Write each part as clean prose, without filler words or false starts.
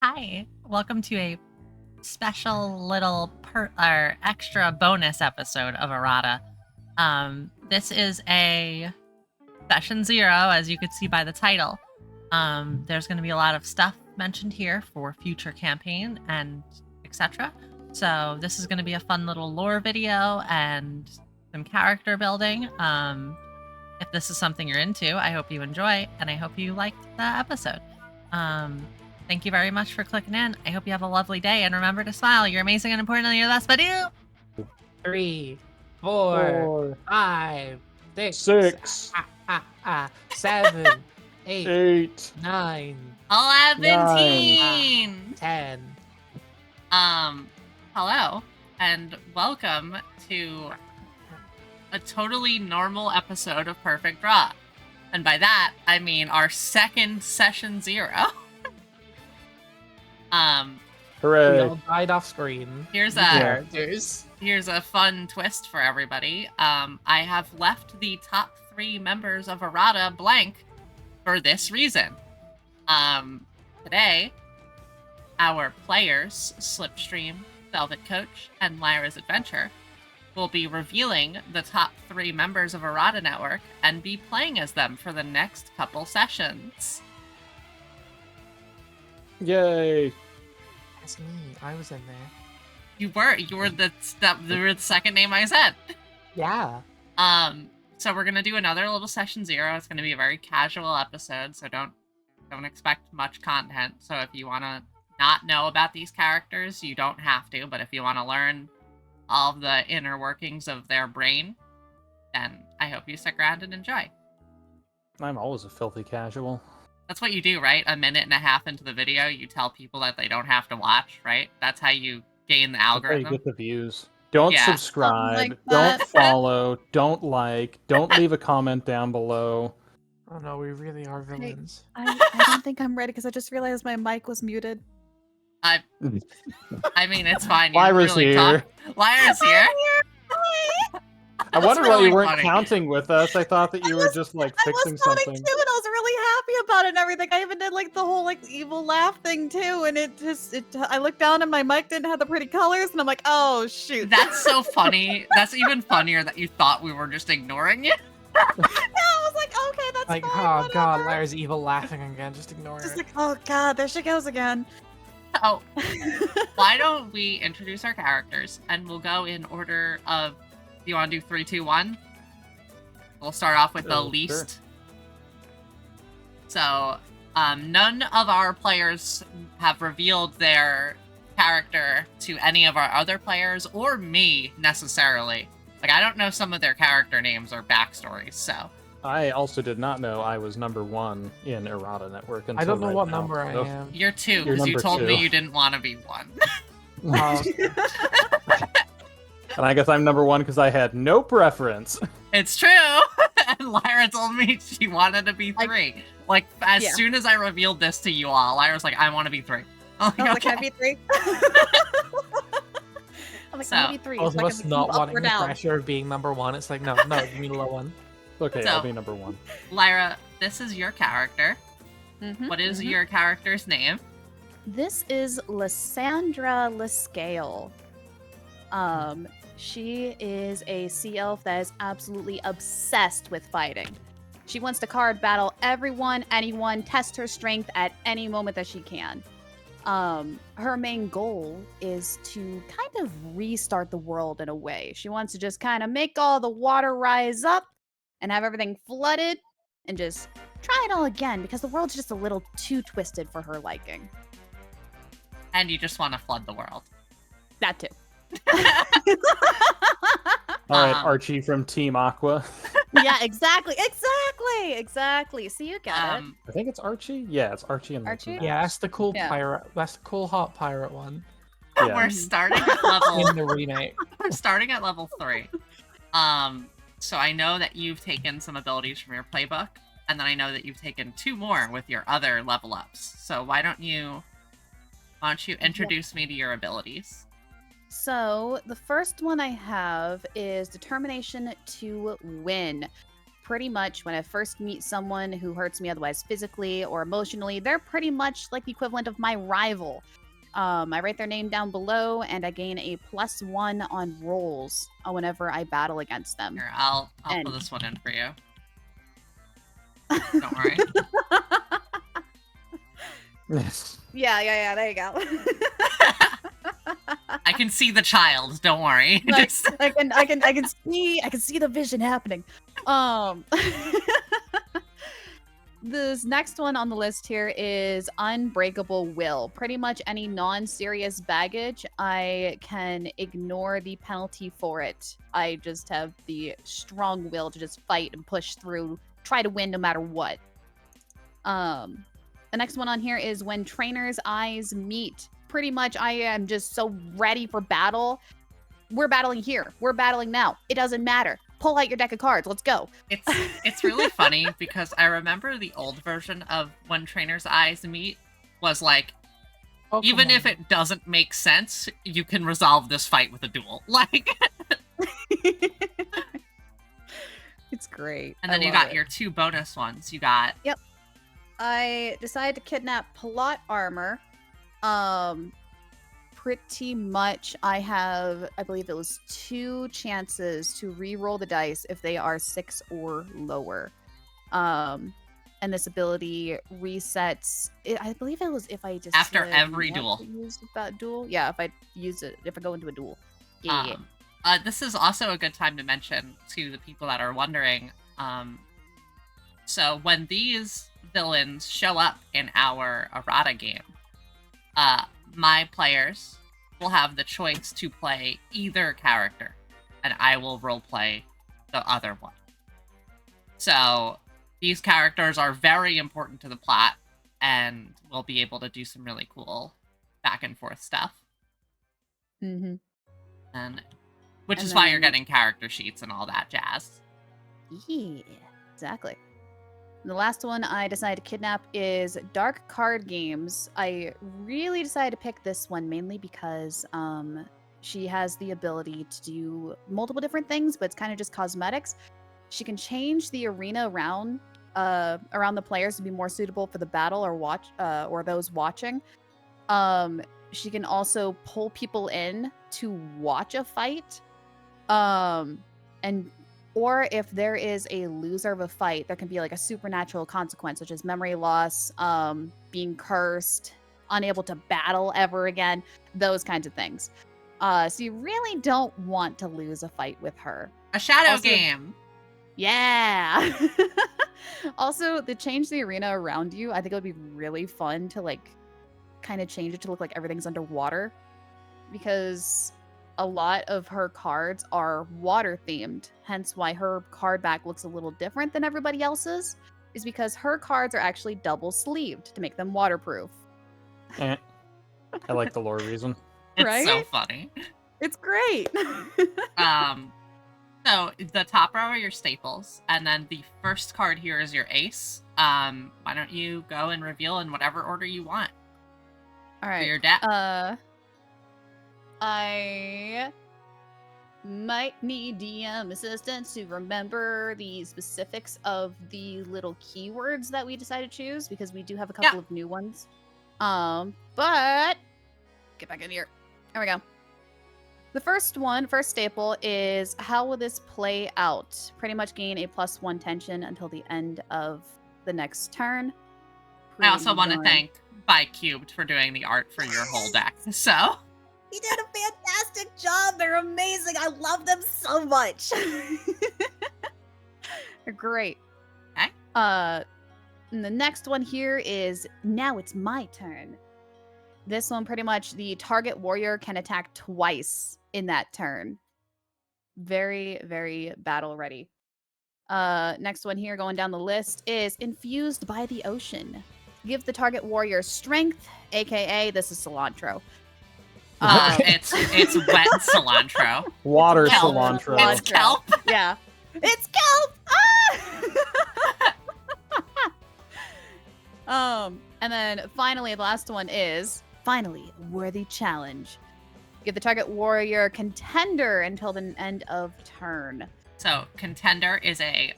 Hi, welcome to a special little or extra bonus episode of Errata. This is a session 0, as you could see by the title. There's going to be a lot of stuff mentioned here for future campaign and etc. So this is going to be a fun little lore video and some character building. If this is something you're into, I hope you enjoy, and I hope you liked the episode. Thank you very much for clicking in. I hope you have a lovely day, and remember to smile. You're amazing and important, and you're the best, but you. 3, 4, 5, 6, 7, 8, 8, 9, 11. 10. Hello, and welcome to a totally normal episode of Perfect Draw. And by that, I mean our second session 0. Hooray. We all died off screen. Here's a fun twist for everybody. I have left the top 3 members of Errata blank for this reason. Today, our players, Slipstream, Velvet Coach, and Lyras Adventure, will be revealing the top 3 members of Errata Network and be playing as them for the next couple sessions. Yay. That's me. I was in there. You were the second name I said. Yeah. So we're gonna do another little session 0. It's gonna be a very casual episode, so don't expect much content. So if you wanna not know about these characters, you don't have to, but if you wanna learn all of the inner workings of their brain, then I hope you stick around and enjoy. I'm always a filthy casual. That's what you do, right? A minute and a half into the video, you tell people that they don't have to watch, right? That's how you gain the That's how you algorithm. get the views. Don't subscribe, Something like don't that. follow, don't like, don't leave a comment down below. Oh no, we really are villains. I don't think I'm ready because I just realized my mic was muted. I mean, it's fine. Lyra's here. Lyra's here. I wondered why really you weren't funny. counting with us. I thought that you were just like fixing I was counting something. too, and I was really happy about it and everything. I even did like the whole like evil laugh thing too, and I looked down and my mic didn't have the pretty colors, and I'm like, oh shoot. That's so funny. That's even funnier that you thought we were just ignoring you. Yeah, I was like, okay, that's Like, fine, oh god, whatever. Lyra's evil laughing again. Just ignore Just it. like, oh god, there she goes again. Oh, why don't we introduce our characters and we'll go in order of. Do you want to do 3, 2, 1? We'll start off with the Sure. least. So, none of our players have revealed their character to any of our other players or me necessarily. Like, I don't know some of their character names or backstories, so. I also did not know I was number 1 in Errata Network until I don't know right what now. number I So- am. You're 2, You're because you number told me 2. you didn't want to be 1. Oh, And I guess I'm number 1 because I had no preference. It's true! And Lyra told me she wanted to be 3. Like, as Yeah. soon as I revealed this to you all, Lyra's like, I want to be 3. I'm I was like, okay. can I be 3? I'm like, So, can I be 3? both So of I us can not move up wanting or the down. pressure of being number 1. It's like, no, give me the low one. Okay, So- I'll be number 1. Lyra, this is your character. Mhm, What is mhm. your character's name? This is Lysandra Lescale. She is a sea elf that is absolutely obsessed with fighting. She wants to card battle everyone, anyone, test her strength at any moment that she can. Her main goal is to kind of restart the world in a way. She wants to just kind of make all the water rise up and have everything flooded and just try it all again because the world's just a little too twisted for her liking. And you just want to flood the world. That too. All right, Um, Archie from Team Aqua. Yeah, exactly. See, you got it. I think it's Archie. Yeah, it's Archie and Archie? Yeah, that's the cool Yeah. pirate. That's the cool hot pirate one Yeah. We're starting at level in the remake. we're starting at level 3. So I know that you've taken some abilities from your playbook, and then I know that you've taken 2 more with your other level ups. So why don't you introduce me to your abilities? So the first one I have is determination to win. pretty much when I first meet someone who hurts me otherwise physically or emotionally, they're pretty much like the equivalent of my rival. I write their name down below, and I gain a +1 on rolls whenever I battle against them. Here, I'll And- put this one in for you. Don't worry. Yeah, there you go. I can see the child. Don't worry. Like, Just- I can see the vision happening. This next one on the list here is Unbreakable Will. Pretty much any non-serious baggage, I can ignore the penalty for it. I just have the strong will to just fight and push through, try to win no matter what. The next one on here is When Trainers' Eyes Meet. Pretty much I am just so ready for battle. We're battling here. We're battling now. It doesn't matter. Pull out your deck of cards. Let's go. It's really funny because I remember the old version of When Trainers' Eyes Meet was like, even if it doesn't make sense, you can resolve this fight with a duel. Like, It's great. and then I you love got it. your 2 bonus ones. You got I decided to kidnap plot armor. Pretty much I believe it was 2 chances to re-roll the dice if they are 6 or lower. And this ability resets, I believe it was if I just After every want duel. to use that duel. Yeah, if I use it, if I go into a duel. Yeah. This is also a good time to mention to the people that are wondering. So when these villains show up in our Errata game, my players will have the choice to play either character, and I will roleplay the other one. So these characters are very important to the plot, and we'll be able to do some really cool back and forth stuff. Mm-hmm. And which And is why you're then- getting character sheets and all that jazz. Yeah, exactly. And the last one I decided to kidnap is Dark Card Games. I really decided to pick this one mainly because she has the ability to do multiple different things, but it's kind of just cosmetics. She can change the arena around the players to be more suitable for the battle or those watching. She can also pull people in to watch a fight. Or if there is a loser of a fight, there can be like a supernatural consequence, such as memory loss, being cursed, unable to battle ever again, those kinds of things. So you really don't want to lose a fight with her. A shadow Also- game. Yeah. Also, to change the arena around you, I think it would be really fun to like kind of change it to look like everything's underwater, because a lot of her cards are water themed, hence why her card back looks a little different than everybody else's, is because her cards are actually double sleeved to make them waterproof. I like the lore reason. It's so Right? funny. It's great. So the top row are your staples, and then the first card here is your ace. Why don't you go and reveal in whatever order you want All for right. your deck? I might need DM assistance to remember the specifics of the little keywords that we decided to choose, because we do have a couple of new ones. But get back in here. There we go. The first staple is, how will this play out? Pretty much gain a +1 tension until the end of the next turn. I also Pretty want to darn- thank Cubed for doing the art for your whole deck. So He did a fantastic job. They're amazing. I love them so much. They're great. Okay. And the next one here is, now it's my turn. This one, pretty much the target warrior can attack twice in that turn. Very, very battle ready. Next one here going down the list is Infused by the Ocean. Give the target warrior strength, aka this is cilantro. it's wet cilantro. Water Kelp. cilantro. It's kelp. Yeah. It's kelp! Ah! And then finally, the last one is worthy challenge. Give the target warrior contender until the end of turn. So contender is a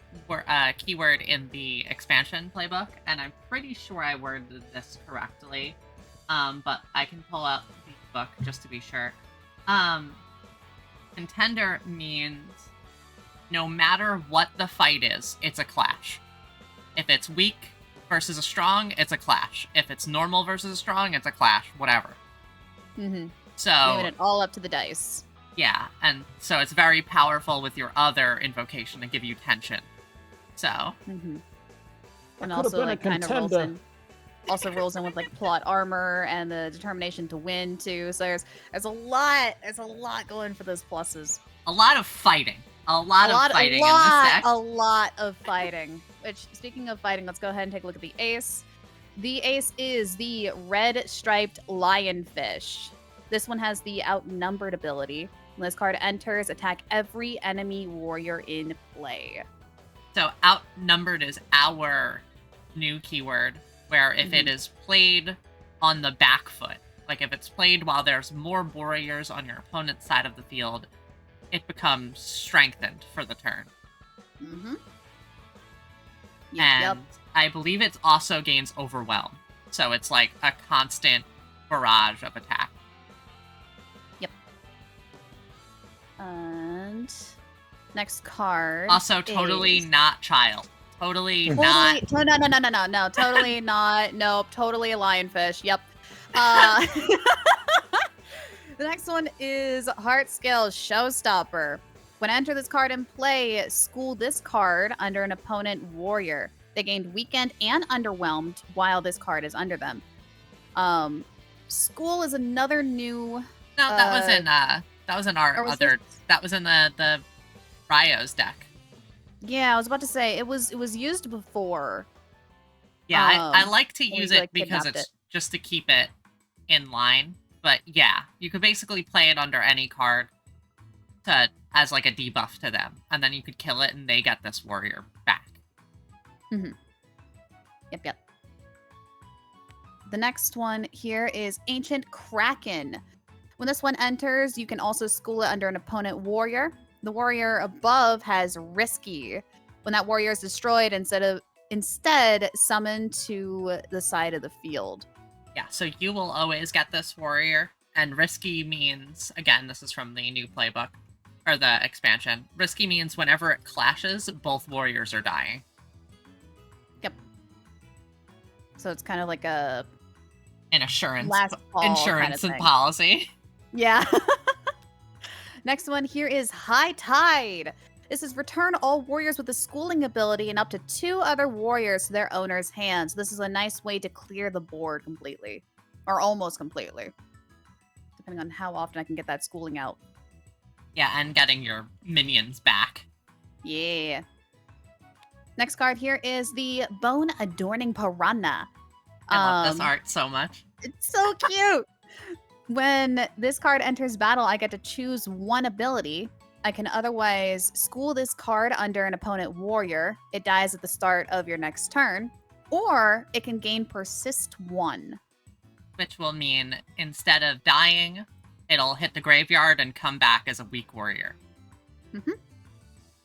keyword in the expansion playbook, and I'm pretty sure I worded this correctly. But I can pull up the book just to be sure. Contender means no matter what the fight is, it's a clash. If it's weak versus a strong, it's a clash. If it's normal versus a strong, it's a clash. Whatever. Mm-hmm. So Leaving it all up to the dice. yeah, and so it's very powerful with your other invocation to give you tension. So Mm-hmm. And could've also been a like kind of rolls contender. in. Also rolls in with like plot armor and the determination to win too. So there's a lot going for those pluses. a lot of fighting. A lot of fighting in this deck. A lot of fighting. Which, speaking of fighting, let's go ahead and take a look at the ace. The ace is the red striped lionfish. This one has the outnumbered ability. When this card enters, attack every enemy warrior in play. So outnumbered is our new keyword, where if it is played on the back foot, like if it's played while there's more warriors on your opponent's side of the field, it becomes strengthened for the turn. Mm-hmm. And I believe it also gains overwhelm. So it's like a constant barrage of attack. And next card. Also totally is- not child. Totally not. No, totally not. Nope, totally a lionfish. Yep. The next one is Heart Scale Showstopper. When enter this card in play, school this card under an opponent warrior. They gained weakened and underwhelmed while this card is under them. School is another new. No, that was in our or was other. this- That was in the Rio's deck. Yeah, I was about to say it was used before. Yeah, I like to we, use it like, because kidnapped it's just to keep it in line. But yeah, you could basically play it under any card as like a debuff to them, and then you could kill it, and they get this warrior back. Yep. The next one here is Ancient Kraken. When this one enters, you can also school it under an opponent warrior. The warrior above has Risky. When that warrior is destroyed, instead summon to the side of the field. Yeah, so you will always get this warrior, and risky means, again, this is from the new playbook, or the expansion. Risky means whenever it clashes, both warriors are dying. So it's kind of like a An assurance, last call insurance kind and of thing. policy. Yeah. Next one here is High Tide. This is return all warriors with a schooling ability and up to 2 other warriors to their owner's hands. This is a nice way to clear the board completely. Or almost completely. Depending on how often I can get that schooling out. Yeah, and getting your minions back. Yeah. Next card here is the Bone Adorning Piranha. I love this art so much. It's so cute. When this card enters battle, I get to choose one ability. I can otherwise school this card under an opponent warrior. It dies at the start of your next turn. Or it can gain Persist 1. Which will mean instead of dying, it'll hit the graveyard and come back as a weak warrior.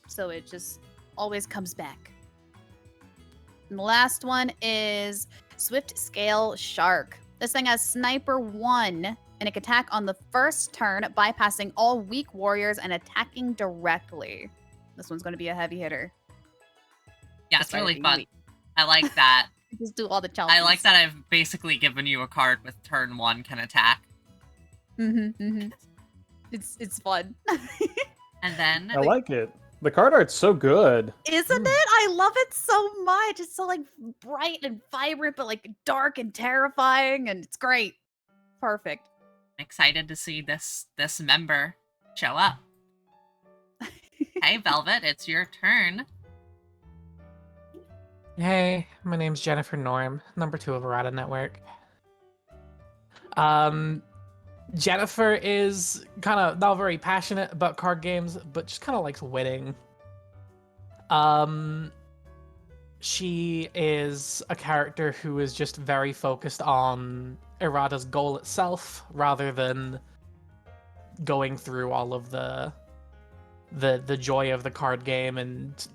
So it just always comes back. And the last one is Swift Scale Shark. This thing has Sniper 1, and it can attack on the first turn, bypassing all weak warriors and attacking directly. This one's going to be a heavy hitter. Yeah, it's despite it really being fun. weak. I like that. Just do all the challenges. I like that I've basically given you a card with turn 1 can attack. It's fun. And then I like it. The card art's so good. Isn't it? I love it so much. It's so like bright and vibrant, but like dark and terrifying, and it's great. Perfect. I'm excited to see this member show up. Hey, Velvet, it's your turn. Hey, my name's Jennifer Norm, number 2 of Errata Network. Jennifer is kind of not very passionate about card games, but just kind of likes winning. She is a character who is just very focused on Errata's goal itself, rather than going through all of the the joy of the card game and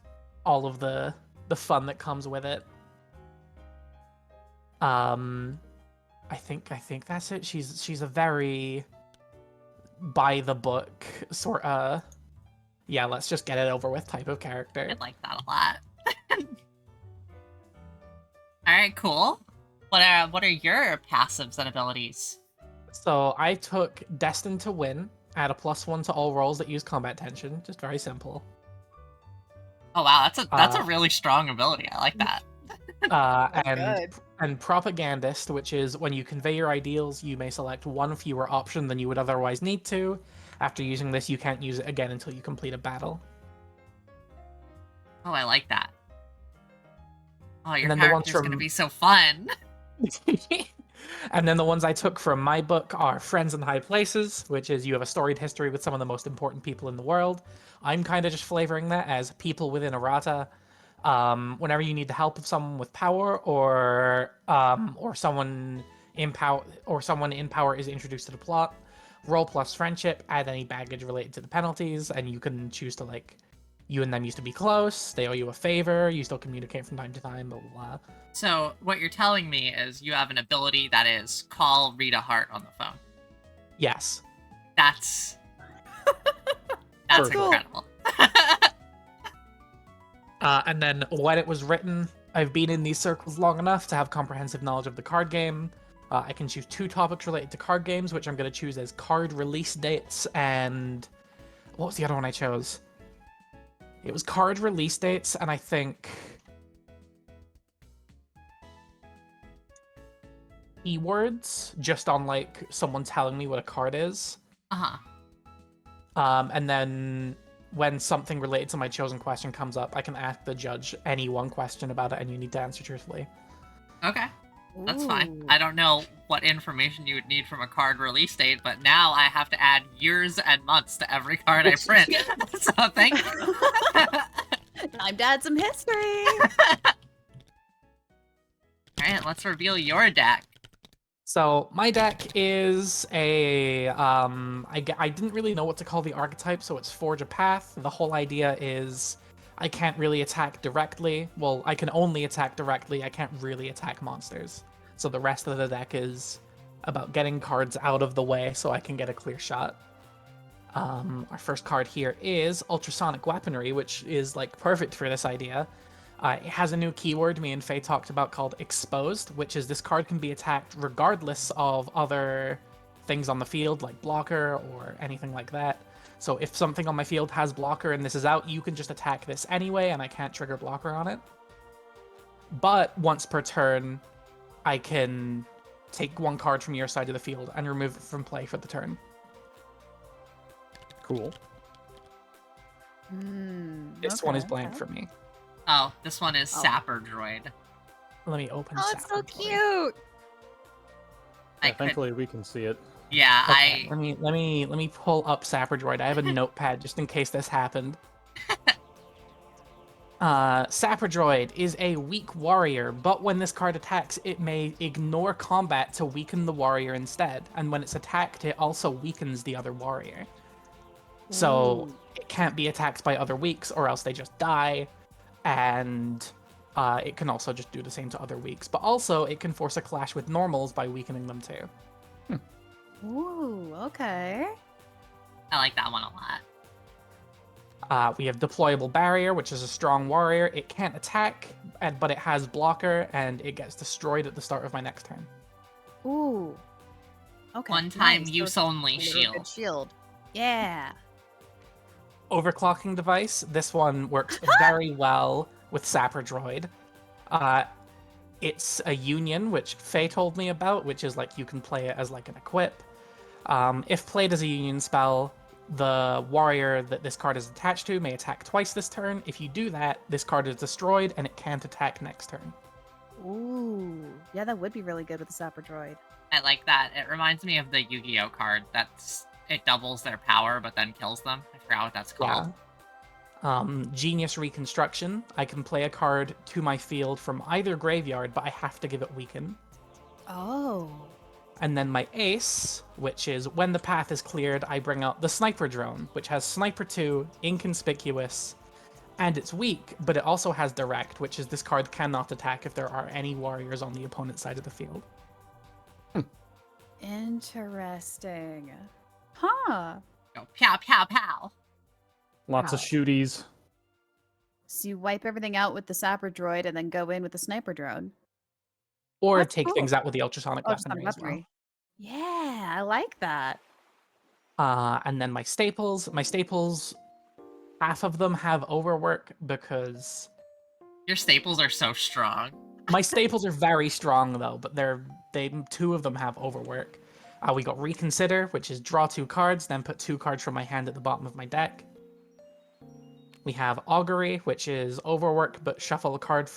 all of the fun that comes with it. I think that's it. She's a very by the book sort of, yeah, let's just get it over with type of character. I like that a lot. All right, cool. What are your passives and abilities? So I took Destined to Win, add a +1 to all rolls that use combat tension. Just very simple. Oh wow, that's a really strong ability. I like that. And Propagandist, which is when you convey your ideals, you may select one fewer option than you would otherwise need to. After using this, you can't use it again until you complete a battle. Oh, I like that. Oh, your And then the ones character's gonna from- be so fun. And then the ones I took from my book are Friends in High Places, which is you have a storied history with some of the most important people in the world. I'm kind of just flavoring that as people within Errata. Whenever you need the help of someone with power, or someone in power is introduced to the plot, roll plus friendship, add any baggage related to the penalties, and you can choose to, like, you and them used to be close, they owe you a favor, you still communicate from time to time, blah, blah, blah. So what you're telling me is you have an ability that is call Rita Hart on the phone. Yes. That's Perfect. incredible. And then when it was written, I've been in these circles long enough to have comprehensive knowledge of the card game. I can choose 2 topics related to card games, which I'm going to choose as card release dates and... What was the other one I chose? It was card release dates, and I think... keywords, just on, like, someone telling me what a card is. Uh-huh. And then when something related to my chosen question comes up, I can ask the judge any one question about it, and you need to answer truthfully. Okay. That's fine. Ooh. I don't know what information you would need from a card release date, but now I have to add years and months to every card I print. So thank you. Time to add some history. Alright, let's reveal your deck. So my deck is a I didn't really know what to call the archetype, so it's Forge a Path. The whole idea is I can't really attack directly. Well, I can only attack directly. I can't really attack monsters. So the rest of the deck is about getting cards out of the way so I can get a clear shot. Our first card here is Ultrasonic Weaponry, which is, like, perfect for this idea. It has a new keyword me and Faye talked about called Exposed, which is this card can be attacked regardless of other things on the field, like blocker or anything like that. So if something on my field has blocker and this is out, you can just attack this anyway, and I can't trigger blocker on it. But once per turn, I can take 1 card from your side of the field and remove it from play for the turn. Cool. This one is blank for me. Oh, this one is Oh. Sapper Droid. Let me open. Oh, it's so Sapper Droid. cute. I Yeah, could, thankfully, we can see it. yeah, Okay, let me pull up Sapper Droid. I have a notepad just in case this happened. Sapper Droid is a weak warrior, but when this card attacks, it may ignore combat to weaken the warrior instead. And when it's attacked, it also weakens the other warrior. So it can't be attacked by other weaks, or else they just die. And it can also just do the same to other weaks. But also, it can force a clash with normals by weakening them too. Ooh, okay. I like that one a lot. We have Deployable Barrier, which is a strong warrior. It can't attack, but it has blocker, and it gets destroyed at the start of my next turn. Ooh. Okay. One time nice. use So only it's a little good shield. shield. Yeah. Overclocking device. This one works very well with Sapper Droid. It's a union, which Faye told me about, which is like you can play it as like an equip. If played as a union spell, the warrior that this card is attached to may attack twice this turn. If you do that, this card is destroyed and it can't attack next turn. Ooh. Yeah, that would be really good with the Sapper Droid. I like that. It reminds me of the Yu-Gi-Oh card. It doubles their power, but then kills them. I forgot what that's called. Genius Reconstruction. I can play a card to my field from either graveyard, but I have to give it Weaken. Oh. And then my ace, which is when the path is cleared, I bring out the sniper drone, which has Sniper 2, Inconspicuous, and it's weak, but it also has direct, which is this card cannot attack if there are any warriors on the opponent's side of the field. Interesting. Huh. Go pow, pow, pow. Lots of shooties. So you wipe everything out with the sapper droid and then go in with the sniper drone. Or That's take cool. things out with the ultrasonic Oh, just on weaponry as well. weaponry. Yeah, I like that. And then my staples, half of them have overwork because Your staples are so strong. my staples are very strong though, but two of them have overwork. We got Reconsider, which is draw 2 cards, then put 2 cards from my hand at the bottom of my deck. We have Augury, which is overwork, but shuffle a card,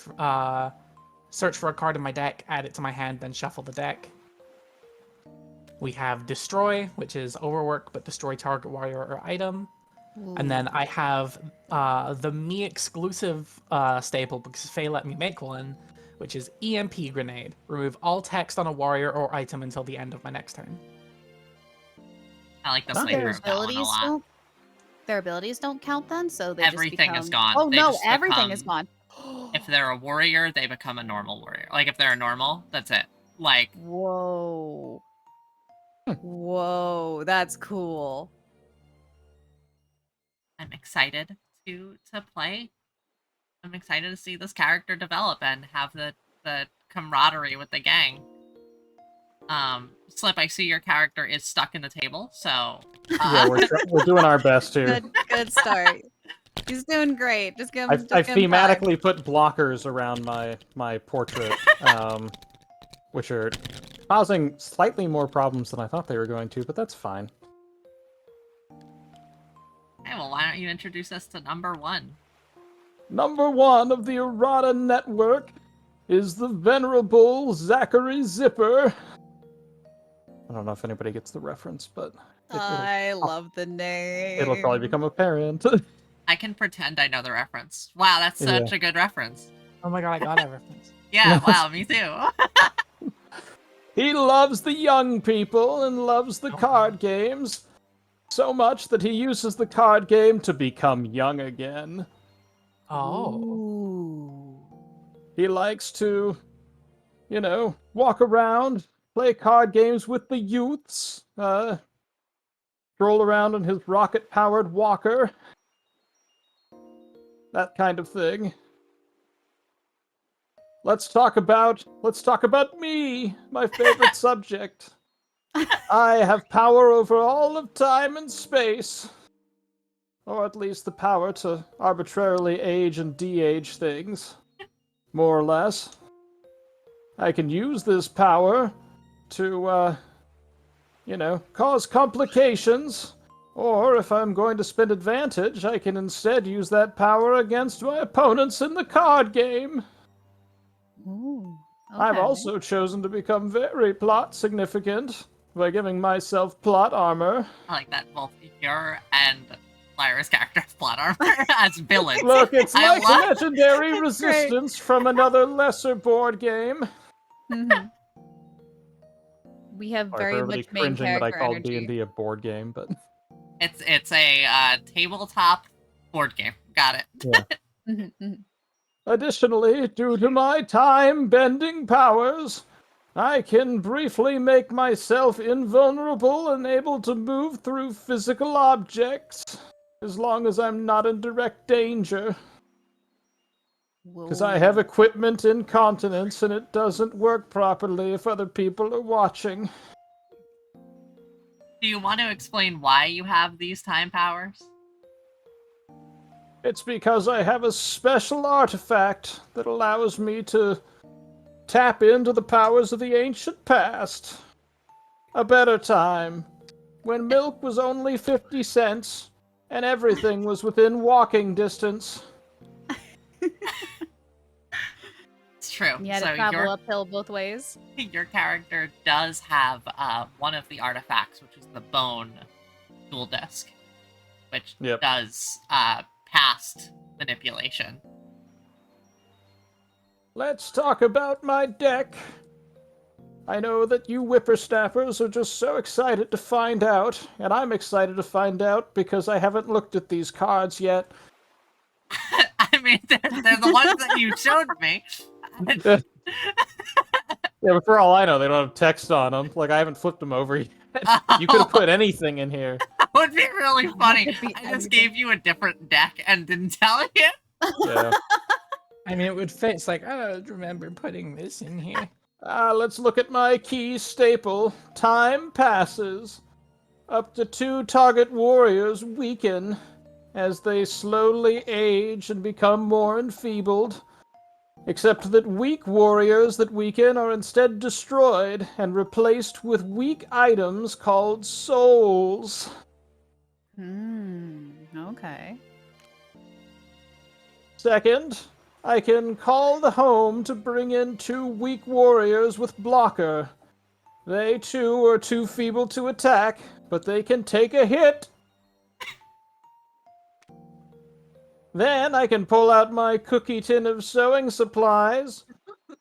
search for a card in my deck, add it to my hand, then shuffle the deck. We have Destroy, which is overwork, but destroy target warrior or item. And then I have the me exclusive staple, because Faye let me make one, which is EMP Grenade. Remove all text on a warrior or item until the end of my next turn. I like the Nice. flavor Their of that one a abilities lot. don't. Their abilities don't count then, so they Everything just is become... gone. Oh They no, just everything is become- gone. If they're a warrior, they become a normal warrior. Like, if they're a normal, that's it. Like, Whoa. Whoa, that's cool. I'm excited to play. I'm excited to see this character develop and have the camaraderie with the gang. Slip, I see your character is stuck in the table, so... Yeah, we're doing our best here. Good start. He's doing great. Just give him. I've Just give him time. thematically put blockers around my portrait, which are causing slightly more problems than I thought they were going to, but that's fine. Hey, well, why don't you introduce us to number 1? Number 1 of the Errata network is the venerable Zachary Zipper. I don't know if anybody gets the reference, but I love the name. it'll probably become apparent. I can pretend I know the reference. Wow, that's such a good reference. Oh my god, I got that reference. Yeah, wow, me too. He loves the young people and loves the card games so much that he uses the card game to become young again. Oh. Ooh. He likes to, walk around, play card games with the youths, stroll around in his rocket-powered walker. That kind of thing. Let's talk about me, my favorite subject. I have power over all of time and space. Or at least the power to arbitrarily age and de-age things. More or less. I can use this power to, cause complications. Or if I'm going to spend advantage, I can instead use that power against my opponents in the card game. Ooh. I've Okay. also chosen to become very plot significant by giving myself plot armor. I like that both your and Lyra's character have plot armor as villains. Look, it's I like love- legendary That's resistance from another lesser board game. Mhm. We have Sorry very for everybody much main cringing that I character called energy. D&D a board game, but It's a tabletop board game. Got it. Mhm, mhm. additionally, due to my time-bending powers, I can briefly make myself invulnerable and able to move through physical objects, as long as I'm not in direct danger. Because I have Whoa. equipment incontinence and it doesn't work properly if other people are watching. Do you want to explain why you have these time powers? It's because I have a special artifact that allows me to tap into the powers of the ancient past. A better time, when milk was only 50 cents and everything was within walking distance. It's true. You had So to travel uphill both ways. your character does have one of the artifacts, which is the bone dual disc, which Yep. does past manipulation. Let's talk about my deck. I know that you whippersnappers are just so excited to find out, and I'm excited to find out because I haven't looked at these cards yet. I mean, they're the ones that you showed me. Yeah, but for all I know, they don't have text on them. Like, I haven't flipped them over yet. You could have put anything in here. That would be really funny. could be I just anything. gave you a different deck and didn't tell you. Yeah. I mean, it would fit. It's like, I don't remember putting this in here. Let's look at my key staple. Time passes. Up to 2 target warriors weaken as they slowly age and become more enfeebled. Except that weak warriors that weaken are instead destroyed and replaced with weak items called souls. Okay. Second, I can call the home to bring in 2 weak warriors with blocker. They too are too feeble to attack, but they can take a hit. Then I can pull out my cookie tin of sewing supplies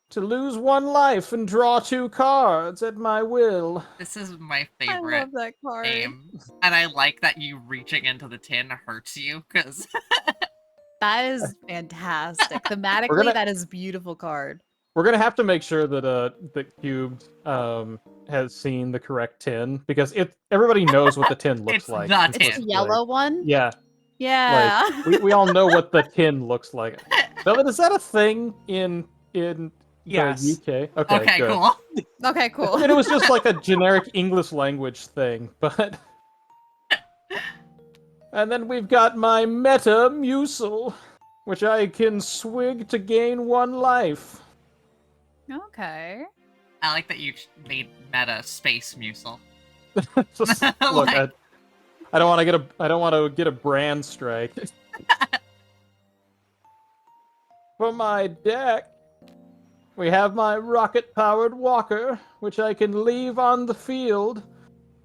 to lose 1 life and draw 2 cards at my will. This is my I favorite love that card. game. And I like that you reaching into the tin hurts you, because That is fantastic. Thematically, gonna- that is a beautiful card. We're gonna have to make sure that Cube has seen the correct tin because everybody knows what the tin looks It's like. the It's tin. just, The yellow one? Yeah, Yeah. we all know what the tin looks like. Velvet, is that a thing in the Yes. UK? okay, good. cool. Okay, cool. And it was just like a generic English language thing, but. And then we've got my Meta Mucil, which I can swig to gain 1 life. Okay. I like that you made meta space mucil. Just, look, Like- I don't want to get a brand strike. For my deck, we have my rocket-powered walker, which I can leave on the field,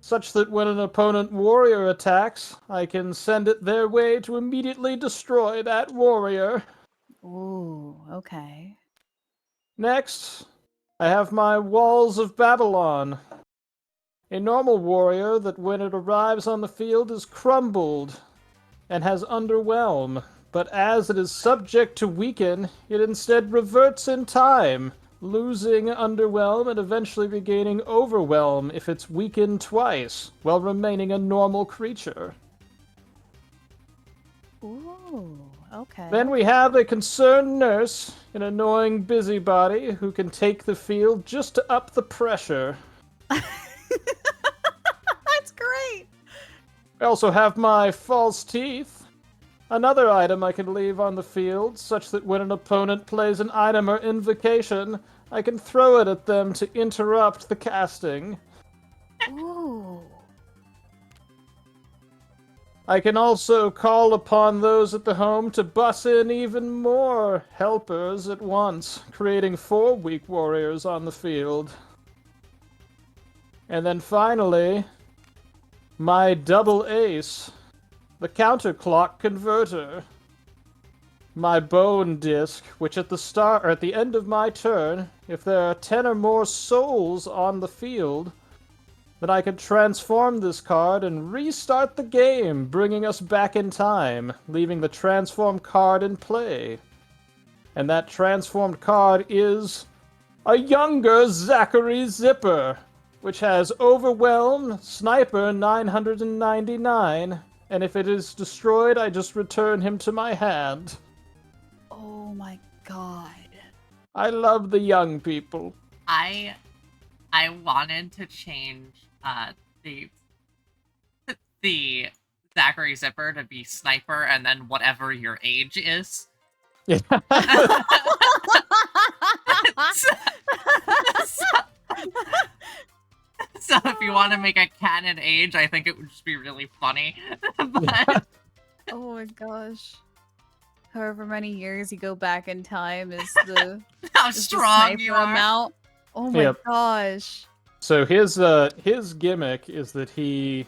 such that when an opponent warrior attacks, I can send it their way to immediately destroy that warrior. Ooh, okay. Next, I have my Walls of Babylon. A normal warrior that when it arrives on the field is crumbled and has underwhelm, but as it is subject to weaken, it instead reverts in time, losing underwhelm and eventually regaining overwhelm if it's weakened twice, while remaining a normal creature. Ooh, okay. Then we have a concerned nurse, an annoying busybody who can take the field just to up the pressure. That's great. I also have my false teeth, another item I can leave on the field, such that when an opponent plays an item or invocation, I can throw it at them to interrupt the casting. Ooh. I can also call upon those at the home to bus in even more helpers at once, creating 4 weak warriors on the field. And then finally, my double ace, the counterclock converter. My bone disc, which at the start or at the end of my turn, if there are 10 or more souls on the field, then I can transform this card and restart the game, bringing us back in time, leaving the transformed card in play. And that transformed card is a younger Zachary Zipper, which has Overwhelm, Sniper 999, and if it is destroyed, I just return him to my hand. Oh my god. I love the young people. I wanted to change the Zachary Zipper to be Sniper and then whatever your age is. Yeah. So if you want to make a canon age, I think it would just be really funny. But Oh my gosh. However many years you go back in time is the, how is the strong sniper you are. amount. Oh my Yep. gosh. So his gimmick is that he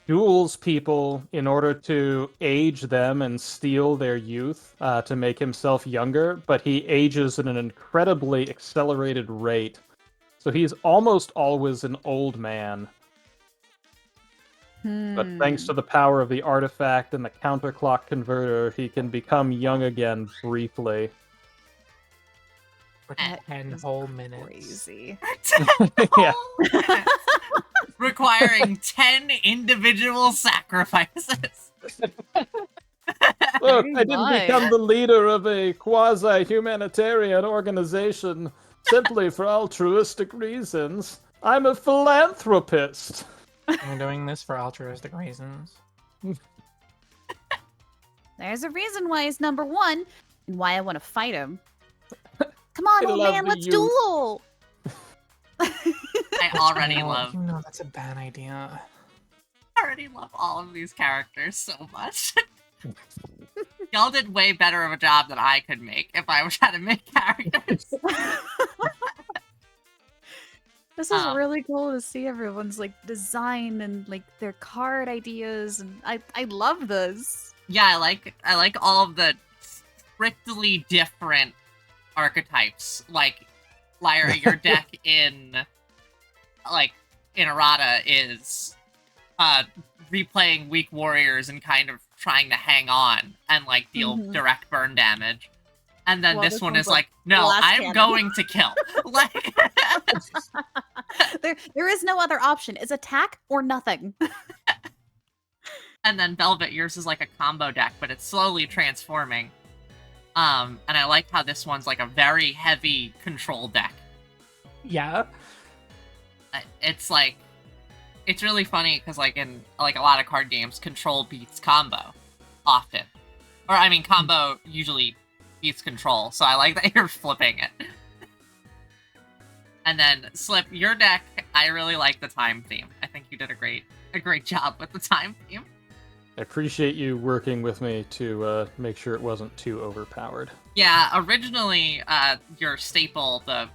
duels people in order to age them and steal their youth to make himself younger, but he ages at an incredibly accelerated rate. So he's almost always an old man. But thanks to the power of the artifact and the counterclock converter, he can become young again briefly. For That 10 is whole minutes. Crazy. Yeah. Requiring 10 individual sacrifices. Look, Very I didn't become nice. the leader of a quasi-humanitarian organization simply for altruistic reasons. I'm a philanthropist. You're doing this for altruistic reasons. There's a reason why he's number one and why I want to fight him. Come on, I old love man, the let's youth. duel! I already love No, that's a bad idea. all of these characters so much. Y'all did way better of a job than I could make if I was trying to make characters. This is really cool to see everyone's like design and like their card ideas, and I love this. Yeah, I like all of the strictly different archetypes. Like Lyra, your deck in Errata is replaying weak warriors and kind of trying to hang on and like deal direct burn damage. And then Well, this this one one's is like, like, no, blast I'm cannon. going to kill. Like There is no other option. It's attack or nothing. And then Velvet, yours is like a combo deck, but it's slowly transforming. And I like how this one's like a very heavy control deck. Yeah. It's like, it's really funny because like in like a lot of card games, control beats combo often. Or I mean, combo usually beats control, so I like that you're flipping it. And then Slip, your deck, I really like the time theme. I think you did a great job with the time theme. I appreciate you working with me to make sure it wasn't too overpowered. Yeah, originally, your staple, the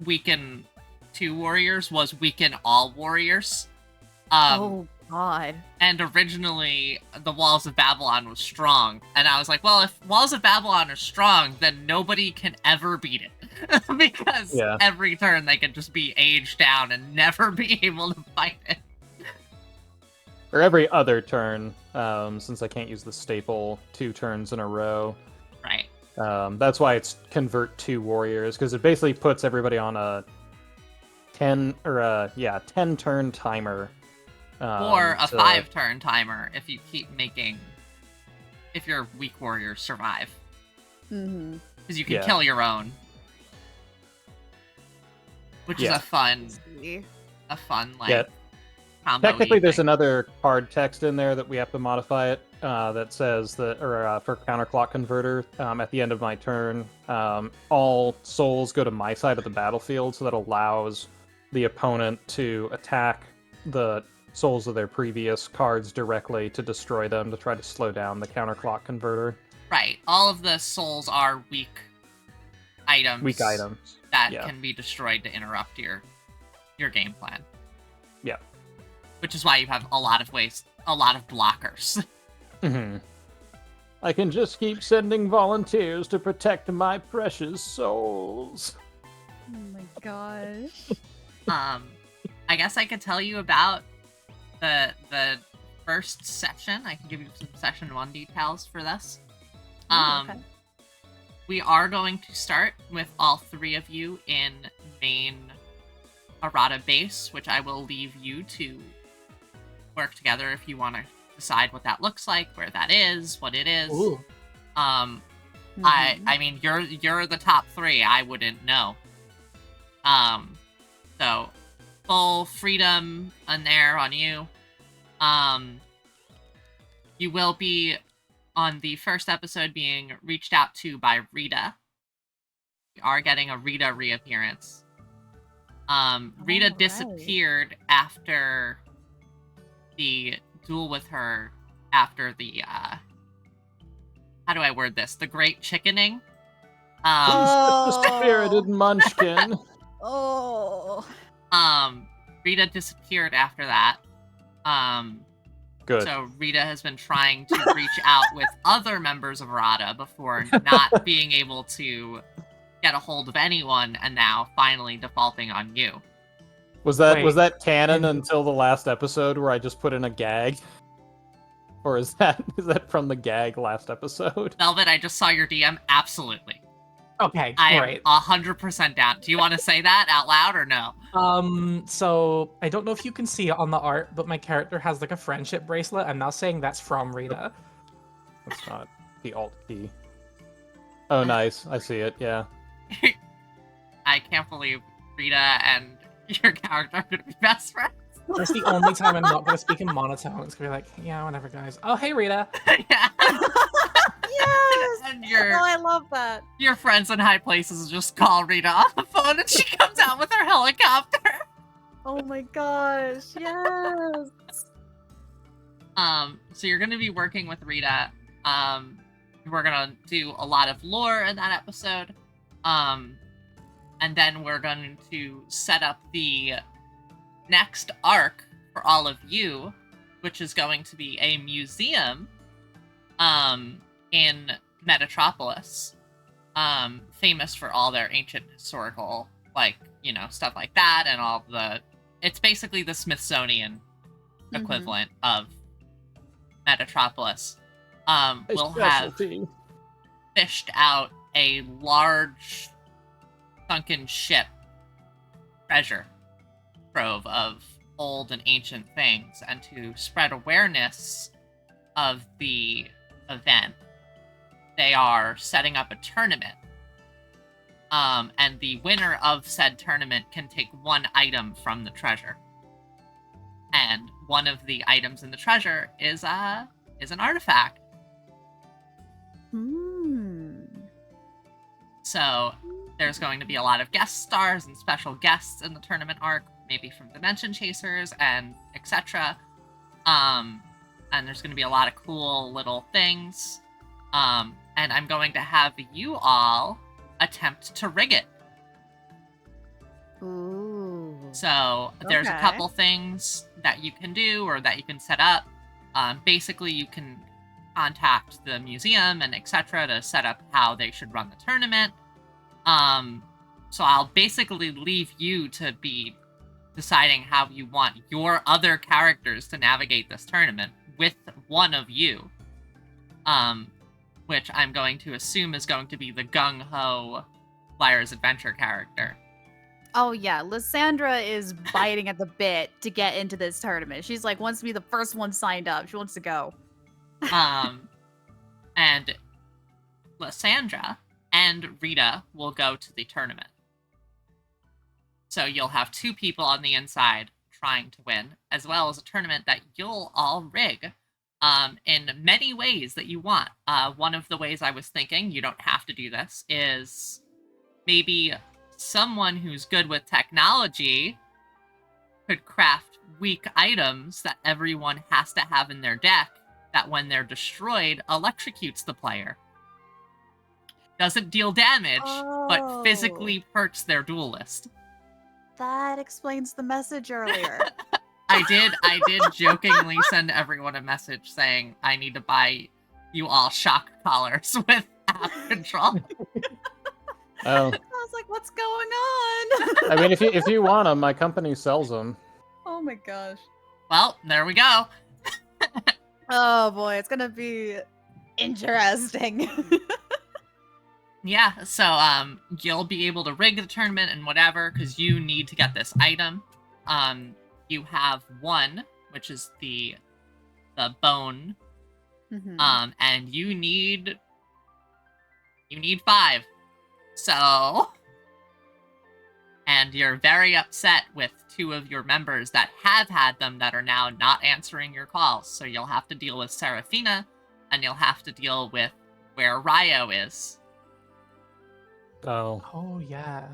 weaken 2 warriors, was weaken all warriors. Oh god. And originally, the Walls of Babylon was strong. And I was like, well, if Walls of Babylon are strong, then nobody can ever beat it. Because every turn they could just be aged down and never be able to fight it. Or every other turn, since I can't use the staple 2 turns in a row. Right. That's why it's convert 2 warriors, because it basically puts everybody on a 10 turn timer. Or a 5-turn timer if you keep making, if your weak warriors survive. Mm-hmm. Because you can kill your own. Which is a fun like, combo. Technically, there's another card text in there that we have to modify it that says that, for counterclock converter, at the end of my turn, all souls go to my side of the battlefield, so that allows the opponent to attack the souls of their previous cards directly to destroy them, to try to slow down the counterclock converter. Right. All of the souls are weak items. Weak items. That can be destroyed to interrupt your game plan. Yeah. Which is why you have a lot of blockers. Mm-hmm. I can just keep sending volunteers to protect my precious souls. Oh my gosh. I guess I could tell you about the first session. I can give you some session 1 details for this. Okay. We are going to start with all 3 of you in main Errata base, which I will leave you to work together if you want to decide what that looks like, where that is, what it is. Ooh. I mean, you're the top 3. I wouldn't know. So full freedom on there on you. You will be on the first episode being reached out to by Rita. We are getting a Rita reappearance. Rita disappeared after the duel with her, after the, how do I word this? The Great Chickening. The spirited munchkin. Oh. Rita disappeared after that. Good. So Rita has been trying to reach out with other members of Errata before not being able to get a hold of anyone, and now finally defaulting on you. Was Wait, that canon in- until the last episode where I just put in a gag? Or is that from the gag last episode? Velvet, I just saw your DM. Absolutely. Okay, I am great. 100% down. Do you want to say that out loud or no? So I don't know if you can see it on the art, but my character has like a friendship bracelet. I'm not saying that's from Rita. That's not the alt key. Oh, nice. I see it. Yeah. I can't believe Rita and your character are going to be best friends. That's the only time I'm not gonna speak in monotone. It's gonna be like, yeah, whatever, guys. Oh, hey, Rita. Yeah. Yes! And Oh, I love that. your friends in high places just call Rita on the phone and she comes out with her helicopter. Oh my gosh, yes. So you're gonna be working with Rita. We're gonna do a lot of lore in that episode. And then we're going to set up the next arc for all of you, which is going to be a museum in Metropolis, famous for all their ancient historical, like, stuff like that, and all the... It's basically the Smithsonian equivalent of Metropolis. We'll have fished out a large sunken ship treasure trove of old and ancient things, and to spread awareness of the event, they are setting up a tournament. And the winner of said tournament can take one item from the treasure. And one of the items in the treasure is an artifact. So there's going to be a lot of guest stars and special guests in the tournament arc, maybe from Dimension Chasers and etc. And there's going to be a lot of cool little things. And I'm going to have you all attempt to rig it. Ooh. So there's a Okay. couple things that you can do or that you can set up. Basically, you can contact the museum and etc. to set up how they should run the tournament. So I'll basically leave you to be deciding how you want your other characters to navigate this tournament with one of you. Which I'm going to assume is going to be the gung-ho Lyras Adventure character. Oh yeah, Lysandra is biting at the bit to get into this tournament. She's like, wants to be the first one signed up. She wants to go. And Lysandra and Rita will go to the tournament. So you'll have two people on the inside trying to win, as well as a tournament that you'll all rig in many ways that you want. One of the ways I was thinking, you don't have to do this, is maybe someone who's good with technology could craft weak items that everyone has to have in their deck that when they're destroyed, electrocutes the player. Doesn't deal damage, but physically hurts their duelist. That explains the message earlier. I did jokingly send everyone a message saying I need to buy you all shock collars with app control. Oh, I was like, what's going on? I mean, if you want them, my company sells them. Oh my gosh. Well, there we go. Oh boy, it's gonna be interesting. Yeah, so you'll be able to rig the tournament and whatever, because you need to get this item. You have one, which is the bone, and you need 5. So, and you're very upset with 2 of your members that have had them that are now not answering your calls. So you'll have to deal with Seraphina, and you'll have to deal with where Ryo is. Oh, yeah.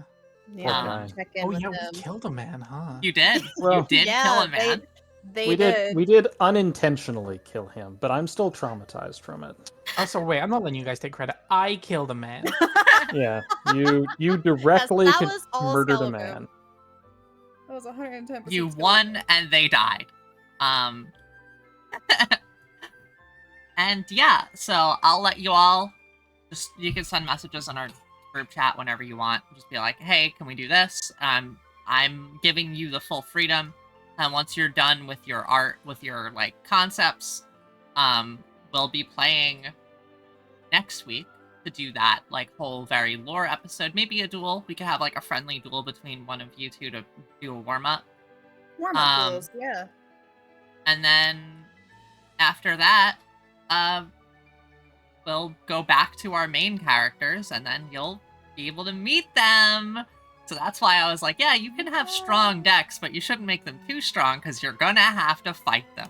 Yeah, check in with We them. killed a man, huh? You did. Well, you did yeah, kill a man. They did. we did unintentionally kill him, but I'm still traumatized from it. Oh, so wait, I'm not letting you guys take credit. I killed a man. Yeah, you directly Yes, that was all murdered a Skeleton. man. That was 110%. You won and they died. And yeah, so I'll let you all you can send messages on our group chat whenever you want. Just be like, hey, can we do this? I'm giving you the full freedom. And once you're done with your art, with your like concepts, we'll be playing next week to do that like whole very lore episode. Maybe a duel. We could have like a friendly duel between one of you two to do a warm-up. Warm-up duels, yeah. And then after that, we'll go back to our main characters, and then you'll be able to meet them. So that's why I was like, yeah, you can have strong decks, but you shouldn't make them too strong because you're gonna have to fight them.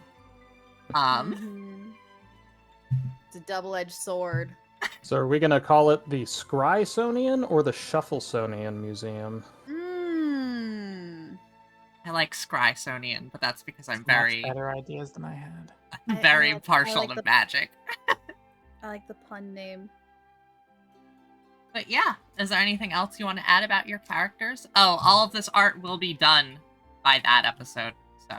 It's a double-edged sword. So are we gonna call it the Scrysonian or the Shufflesonian Museum? I like Scrysonian, but that's because I'm Much very, better ideas than I had. very I partial like to the- magic. I like the pun name. But yeah, is there anything else you want to add about your characters? Oh, all of this art will be done by that episode, so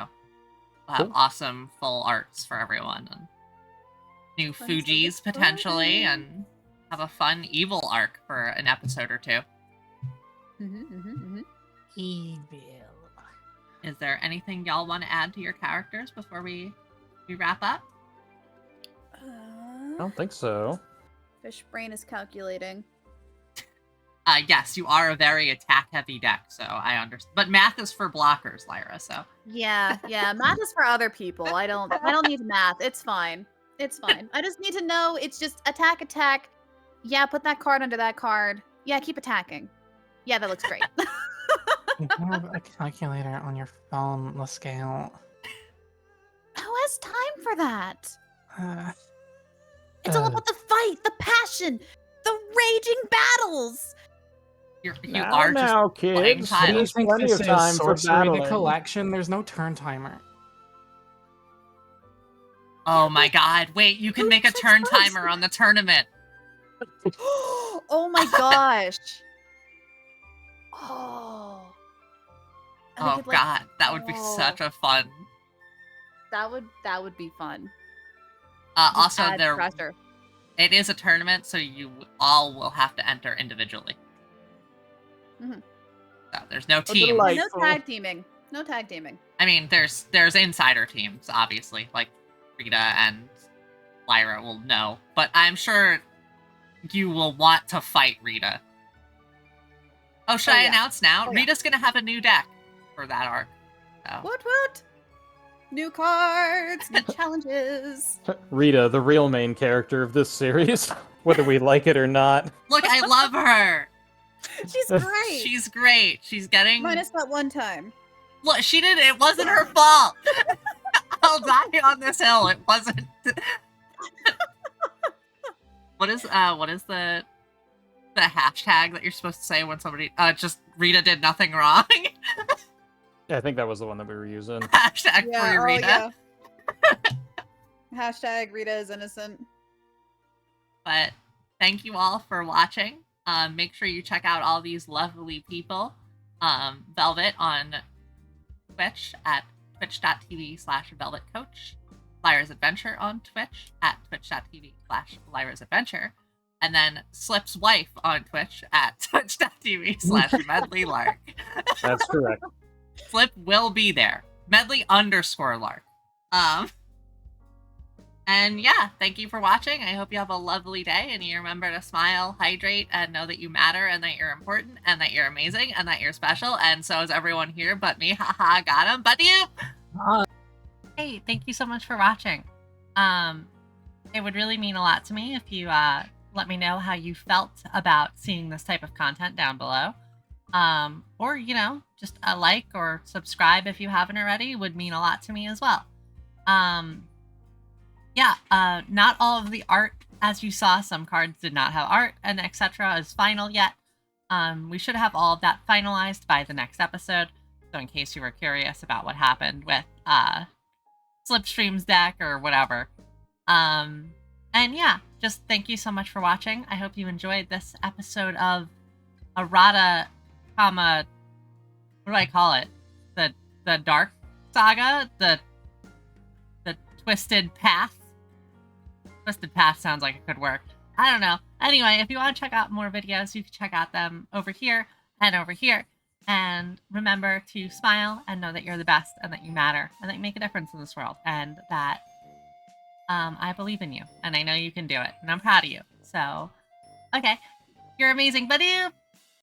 we'll have Cool. awesome full arts for everyone, and new Fun to Fujis look potentially, forward. and have a fun evil arc for an episode or two. Evil. Is there anything y'all want to add to your characters before we wrap up? I don't think so. Fish brain is calculating. Yes, you are a very attack-heavy deck, so I understand. But math is for blockers, Lyra, so... Yeah, math is for other people. I don't need math. It's fine. It's fine. I just need to know it's just attack. Yeah, put that card under that card. Yeah, keep attacking. Yeah, that looks great. You have a calculator on your phone, Lascale. Who has time for that? It's all about the fight, the passion, the raging battles. You Now, are now, just playing kids. time. Do you There's think plenty this of time is for Sorcery the battling. Collection? There's no turn timer. Oh my god, wait, you can Who make a checks turn first? timer on the tournament. Oh my gosh. Oh. And we Oh could, like, god, that would be such a fun. That would be fun. Just Also, add pressure. it is a tournament, so you all will have to enter individually. Mhm. So there's no Oh, team. delight. No Delightful. tag teaming. No tag teaming. I mean, there's insider teams, obviously, like Rita and Lyra will know, but I'm sure you will want to fight Rita. Oh, should Oh, I yeah. announce now? Oh, yeah. Rita's gonna have a new deck for that arc. So. What? New cards, new challenges. Rita, the real main character of this series, whether we like it or not. Look, I love her. She's great. She's great. She's getting. Minus that one time. Look, she did it. It wasn't her fault. I'll die on this hill. It wasn't. What is the hashtag that you're supposed to say when somebody just Rita did nothing wrong? Yeah, I think that was the one that we were using. Hashtag free Rita. Hashtag Rita is innocent. But thank you all for watching. Make sure you check out all these lovely people. Velvet on Twitch at twitch.tv/velvetcoach. Lyra's Adventure on Twitch at twitch.tv/LyrasAdventure. And then Slip's wife on Twitch at twitch.tv/medleylark. That's correct. Slip will be there. Medley_lark. And yeah, thank you for watching. I hope you have a lovely day and you remember to smile, hydrate, and know that you matter and that you're important and that you're amazing and that you're special. And so is everyone here but me. Haha, got him. But you. Hey, thank you so much for watching. It would really mean a lot to me if you let me know how you felt about seeing this type of content down below. Or, just a like or subscribe if you haven't already would mean a lot to me as well. Not all of the art, as you saw, some cards did not have art and etc. is final yet. We should have all of that finalized by the next episode. So in case you were curious about what happened with Slipstream's deck or whatever. And yeah, just thank you so much for watching. I hope you enjoyed this episode of Errata, what do I call it? The Dark Saga? The Twisted Path. Twisted Path sounds like it could work. I don't know. Anyway, if you want to check out more videos, you can check out them over here and over here. And remember to smile and know that you're the best and that you matter and that you make a difference in this world and that I believe in you and I know you can do it and I'm proud of you. So, okay. You're amazing, buddy.